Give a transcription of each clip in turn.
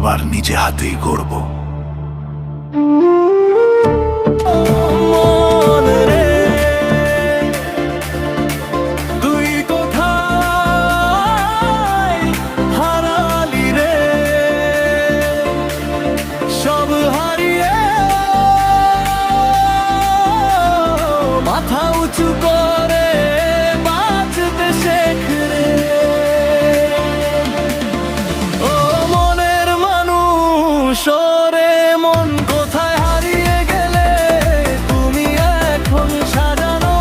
আবার নিজে হাতেই গড়ব। মাথা উঁচু করে বাঁচতে শেখ রে। ও মনের মানুষ, ওরে মন কোথায় হারিয়ে গেলে? তুমি এখন সাজানো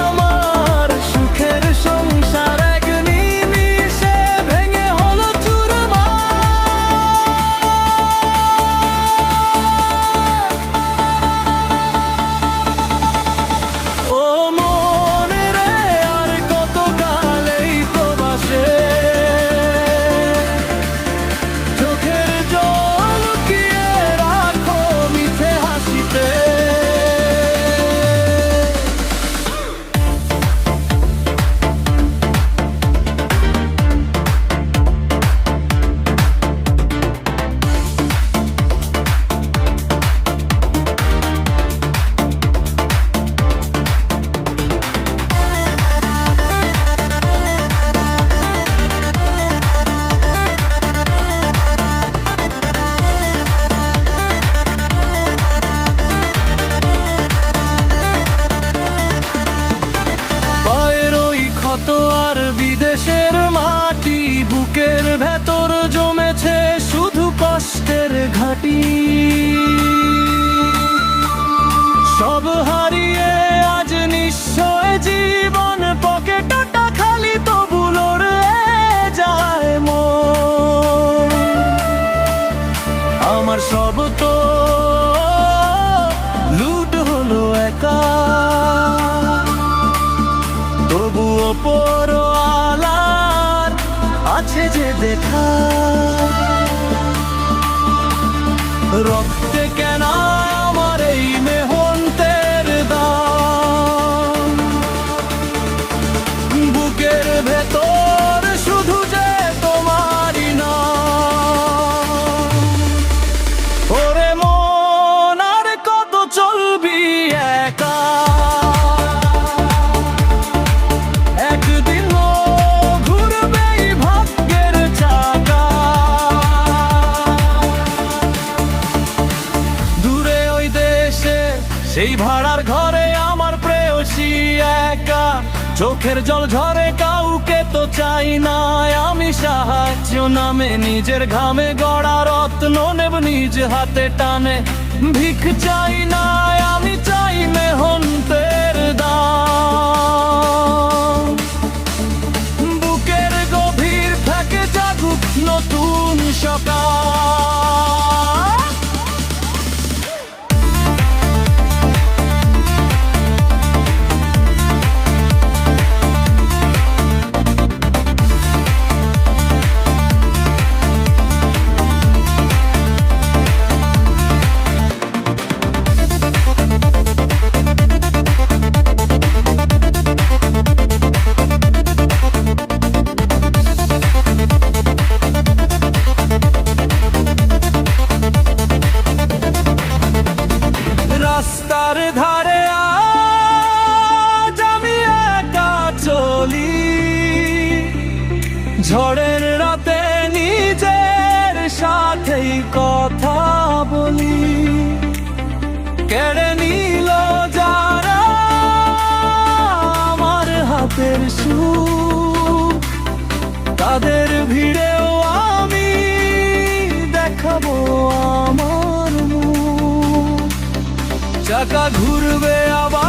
আমার সুখের সংসার এক নিমিষে ভেঙে হলো চুরমার। ও মনে রে, আর কত কাল এই প্রবাসে চোখের জল লুকিয়ে রাখো মিছে হাসিতে। পায়ের ওই ক্ষত আর বিদেশের মাটি, বুকের ভেতর জমেছে শুধু কষ্টের ঘাটি। সব হারিয়ে আজ নিশ্চয় জীবন, পকেটটা খালি তবু লড়ে যায় মন। আমার সব তো লুট হলো একা, তবুও পরওয়ালার আছে যে দেখা। রক্তে কেন আমার এই মেহন্তের দাম? বুকের ভেতর শুধু যে তোমারই নাম। ওরে মন, আর কত চলবি একা? একদিন ঘুরবে ভাগ্যের চাকা। দূরে ওই দেশে সেই ভাড়ার ঘরে আমার প্রেয়সী একা। চোখের জল ঝরে, কাউকে তো চাই না আমি সাহায্য নামে। নিজের ঘামে গড়া রত্ন নেব নিজ হাতে টানে। ভিখ চাই না আমি, চাই মেহন্তের দাম। বুকের গভীর থেকে জাগুক নতুন সকাল। রাস্তার ধারে আজ আমি একা চলি, ঝড়ের রাতে নিজের সাথেই কথা বলি। কেড়ে নিল যারা আমার হাতের সুখ, তাদের ভিড়েও আমি দেখাবো আমার মুখ। চাকা ঘুরবে আবার